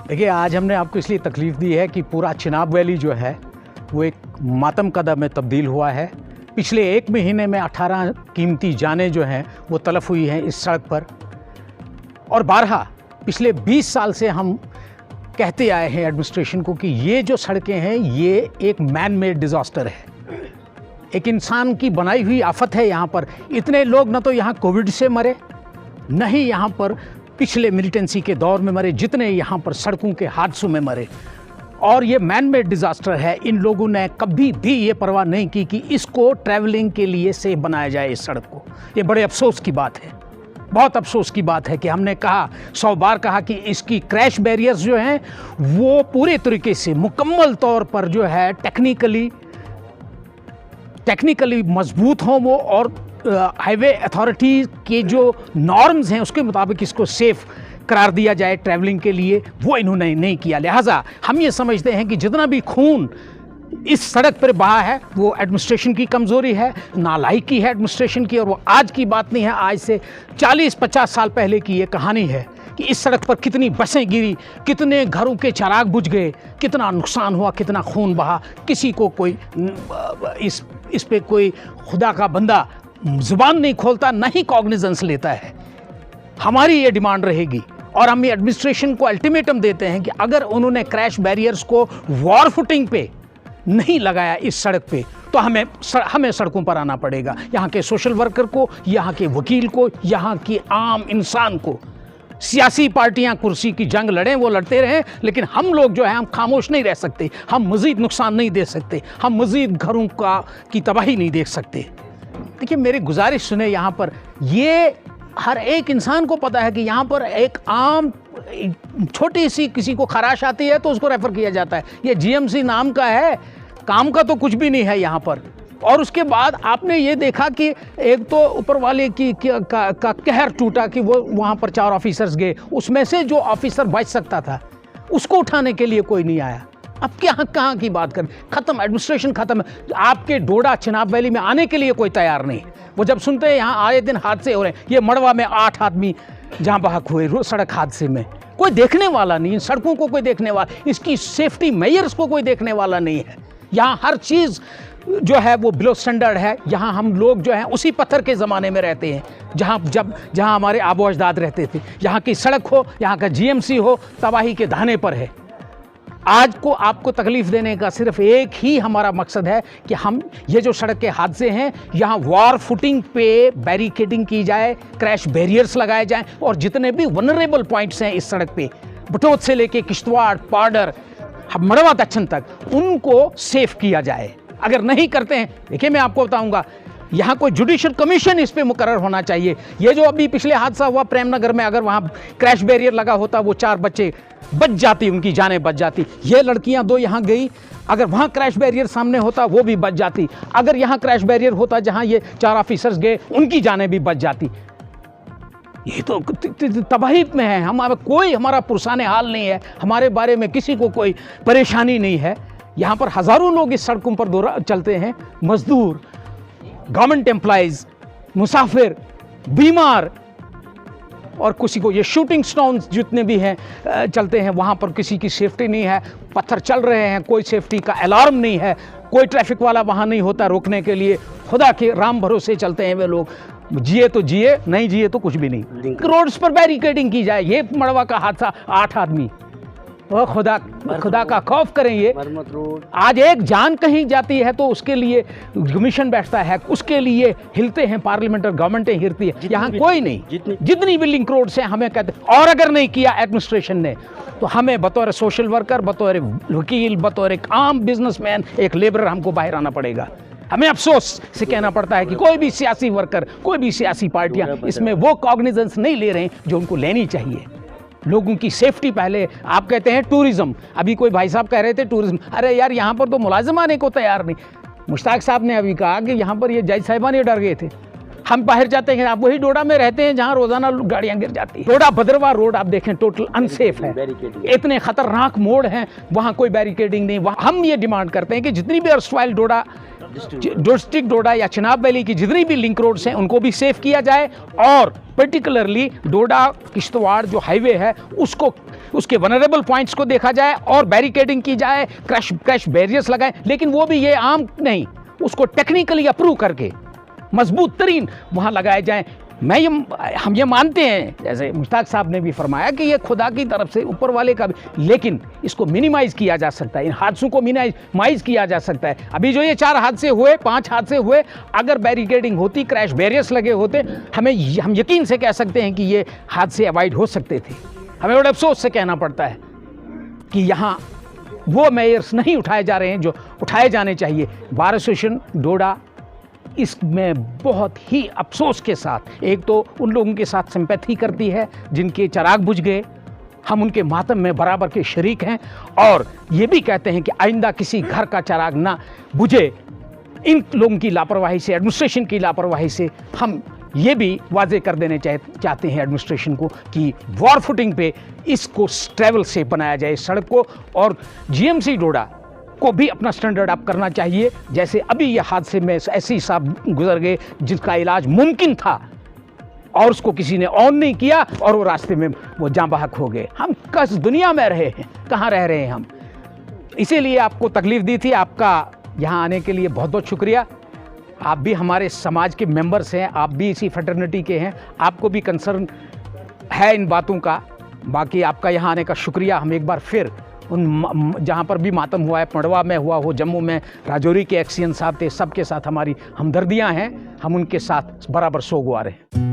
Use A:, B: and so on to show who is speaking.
A: देखिए, आज हमने आपको इसलिए तकलीफ़ दी है कि पूरा चिनाब वैली जो है वो एक मातम कदा में तब्दील हुआ है। पिछले 1 महीने में 18 कीमती जानें जो हैं वो तलफ़ हुई हैं इस सड़क पर। और बारहा पिछले 20 साल से हम कहते आए हैं एडमिनिस्ट्रेशन को कि ये जो सड़कें हैं ये एक मैन मेड डिज़ास्टर है, एक इंसान की बनाई हुई आफत है। यहाँ पर इतने लोग न तो यहाँ कोविड से मरे, न ही यहाँ पर पिछले मिलिटेंसी के दौर में मरे जितने यहाँ पर सड़कों के हादसों में मरे। और ये मैन मेड डिज़ास्टर है। इन लोगों ने कभी भी ये परवाह नहीं की कि इसको ट्रैवलिंग के लिए सेफ बनाया जाए इस सड़क को। ये बड़े अफसोस की बात है, बहुत अफसोस की बात है कि हमने कहा 100 बार कहा कि इसकी क्रैश बैरियर्स जो हैं वो पूरे तरीके से मुकम्मल तौर पर जो है टेक्निकली मजबूत हों वो, और हाईवे अथॉरिटी के जो नॉर्म्स हैं उसके मुताबिक इसको सेफ करार दिया जाए ट्रैवलिंग के लिए। वो इन्होंने नहीं किया। लिहाजा हम ये समझते हैं कि जितना भी खून इस सड़क पर बहा है वो एडमिनिस्ट्रेशन की कमज़ोरी है, नालायकी है एडमिनिस्ट्रेशन की। और वो आज की बात नहीं है, आज से 40-50 साल पहले की ये कहानी है कि इस सड़क पर कितनी बसें गिरी, कितने घरों के चिराग बुझ गए, कितना नुकसान हुआ, कितना खून बहा। किसी को कोई इस पे कोई खुदा का बंदा ज़ुबान नहीं खोलता, ना ही कॉग्निजेंस लेता है। हमारी ये डिमांड रहेगी और हम ये एडमिनिस्ट्रेशन को अल्टीमेटम देते हैं कि अगर उन्होंने क्रैश बैरियर्स को वॉर फुटिंग पे नहीं लगाया इस सड़क पे तो हमें सड़कों पर आना पड़ेगा। यहाँ के सोशल वर्कर को, यहाँ के वकील को, यहाँ की आम इंसान को। सियासी पार्टियां कुर्सी की जंग लड़ें, वो लड़ते रहें, लेकिन हम लोग जो है हम खामोश नहीं रह सकते। हम मज़ीद नुकसान नहीं दे सकते, हम मज़ीद घरों की तबाही नहीं देख सकते। देखिए, मेरी गुजारिश सुने। यहाँ पर ये हर एक इंसान को पता है कि यहाँ पर एक आम छोटी सी किसी को खराश आती है तो उसको रेफ़र किया जाता है। ये जीएमसी नाम का है, काम का तो कुछ भी नहीं है यहाँ पर। और उसके बाद आपने ये देखा कि एक तो ऊपर वाले का कहर टूटा कि वो वहाँ पर 4 ऑफिसर्स गए, उसमें से जो ऑफिसर बच सकता था उसको उठाने के लिए कोई नहीं आया। अब कहाँ की बात करें, ख़त्म, एडमिनिस्ट्रेशन ख़त्म। आपके डोडा चिनाब वैली में आने के लिए कोई तैयार नहीं। वो जब सुनते हैं यहाँ आए दिन हादसे हो रहे हैं, ये मड़वा में 8 आदमी जहाँ बहक हुए सड़क हादसे में, कोई देखने वाला नहीं, सड़कों को कोई देखने वाला, इसकी सेफ्टी मेजर्स को कोई देखने वाला नहीं है। यहाँ हर चीज़ जो है वो बिलो स्टैंडर्ड है। यहाँ हम लोग जो हैं उसी पत्थर के ज़माने में रहते हैं जहाँ हमारे आबो अजदाद रहते थे। यहाँ की सड़क हो, यहाँ का जीएमसी हो, तबाही के दाने पर है। आज को आपको तकलीफ़ देने का सिर्फ एक ही हमारा मकसद है कि हम ये जो सड़क के हादसे हैं यहाँ वॉर फुटिंग पे बैरिकेडिंग की जाए, क्रैश बैरियर्स लगाए जाएं, और जितने भी वनरेबल पॉइंट्स हैं इस सड़क पे, बटोत से लेके किश्तवाड़, पाडर, मड़वा दक्षिण तक, उनको सेफ किया जाए। अगर नहीं करते हैं, देखिए मैं आपको बताऊंगा, यहाँ कोई जुडिशियल कमीशन इस पे मुकर्रर होना चाहिए। ये जो अभी पिछले हादसा हुआ प्रेमनगर में, अगर वहाँ क्रैश बैरियर लगा होता वो 4 बच्चे बच जाती, उनकी जानें बच जाती। ये लड़कियाँ 2 यहाँ गई, अगर वहाँ क्रैश बैरियर सामने होता वो भी बच जाती। अगर यहाँ क्रैश बैरियर होता जहाँ ये 4 ऑफिसर्स गए, उनकी जानें भी बच जाती। ये तो तबाही में है। हमारा पुरसाने हाल नहीं है, हमारे बारे में किसी को कोई परेशानी नहीं है। यहाँ पर हज़ारों लोग इस सड़कों पर चलते हैं, मजदूर, गवर्नमेंट एम्प्लॉइज़, मुसाफिर, बीमार, और किसी को ये शूटिंग स्टोन्स जितने भी हैं चलते हैं, वहाँ पर किसी की सेफ्टी नहीं है। पत्थर चल रहे हैं, कोई सेफ्टी का अलार्म नहीं है, कोई ट्रैफिक वाला वहाँ नहीं होता रोकने के लिए। खुदा के राम भरोसे चलते हैं वे लोग। जिए तो जिए, नहीं जिए तो कुछ भी नहीं। रोड्स पर बैरिकेडिंग की जाए। ये मड़वा का हादसा, 8 आदमी, वो खुदा का खौफ करें। ये आज एक जान कहीं जाती है तो उसके लिए कमीशन बैठता है, उसके लिए हिलते हैं पार्लियामेंट और गवर्नमेंटें हिलती है। यहाँ कोई नहीं। जितनी भी लिंक रोड्स हैं हमें कहते, और अगर नहीं किया एडमिनिस्ट्रेशन ने तो हमें बतौर सोशल वर्कर, बतौर वकील, बतौर एक आम बिजनेसमैन, एक लेबरर, हमको बाहर आना पड़ेगा। हमें अफसोस से कहना पड़ता है कि कोई भी सियासी वर्कर, कोई भी सियासी पार्टियाँ इसमें वो कॉग्निजेंस नहीं ले रहे हैं जो उनको लेनी चाहिए। लोगों की सेफ्टी पहले। आप कहते हैं टूरिज्म, अभी कोई भाई साहब कह रहे थे टूरिज्म, अरे यार यहाँ पर तो मुलाजिम आने को तैयार नहीं। मुश्ताक साहब ने अभी कहा कि यहाँ पर ये जज साहिबान ये डर गए थे। हम बाहर जाते हैं, आप वही डोडा में रहते हैं जहाँ रोजाना गाड़ियाँ गिर जाती हैं। डोडा भद्रवा रोड आप देखें, टोटल अनसेफ है, इतने खतरनाक मोड़ हैं, वहाँ कोई बैरिकेडिंग नहीं। हम ये डिमांड करते हैं कि जितनी भी अर्सवाइल डोडा डिस्ट्रिक्ट डोडा या चिनाब वैली की जितनी भी लिंक रोड्स हैं उनको भी सेफ किया जाए, और पर्टिकुलरली डोडा किश्तवाड़ जो हाईवे है उसको, उसके वनरेबल पॉइंट्स को देखा जाए और बैरिकेडिंग की जाए, क्रैश बैरियर्स लगाएं, लेकिन वो भी ये आम नहीं, उसको टेक्निकली अप्रूव करके मजबूत तरीन वहाँ लगाए जाएं। हम ये मानते हैं, जैसे मुश्ताक साहब ने भी फरमाया कि ये खुदा की तरफ से, ऊपर वाले का भी, लेकिन इसको मिनिमाइज़ किया जा सकता है, इन हादसों को मिनिमाइज़ किया जा सकता है। अभी जो ये 4 हादसे हुए, 5 हादसे हुए, अगर बैरिकेडिंग होती, क्रैश बैरियर्स लगे होते, हम यकीन से कह सकते हैं कि ये हादसे अवॉइड हो सकते थे। हमें बड़े अफसोस से कहना पड़ता है कि यहाँ वो मेजर्स नहीं उठाए जा रहे हैं जो उठाए जाने चाहिए। बार एसोसिएशन डोडा इसमें बहुत ही अफसोस के साथ, एक तो उन लोगों के साथ सिंपैथी करती है जिनके चिराग बुझ गए, हम उनके मातम में बराबर के शरीक हैं, और ये भी कहते हैं कि आइंदा किसी घर का चिराग ना बुझे इन लोगों की लापरवाही से, एडमिनिस्ट्रेशन की लापरवाही से। हम ये भी वाजे कर देने चाहते हैं एडमिनिस्ट्रेशन को कि वॉर फुटिंग पे इसको ट्रैवल सेफ बनाया जाए सड़क को, और जीएमसी डोडा को भी अपना स्टैंडर्ड अप करना चाहिए। जैसे अभी ये हादसे में ऐसी साहब गुजर गए जिसका इलाज मुमकिन था और उसको किसी ने ऑन नहीं किया और वो रास्ते में वो जाँ बहक हो गए। हम किस दुनिया में रहे हैं, कहाँ रह रहे हैं हम? इसीलिए आपको तकलीफ़ दी थी। आपका यहाँ आने के लिए बहुत बहुत शुक्रिया। आप भी हमारे समाज के मेंबर्स हैं, आप भी इसी फ्रेटर्निटी के हैं, आपको भी कंसर्न है इन बातों का। बाकी आपका यहाँ आने का शुक्रिया। हम एक बार फिर उन जहाँ पर भी मातम हुआ है, पंडवा में हुआ हो, जम्मू में राजौरी के एक्सियन साहब थे, सबके साथ हमारी हमदर्दियाँ हैं, हम उनके साथ बराबर सोगवार हैं।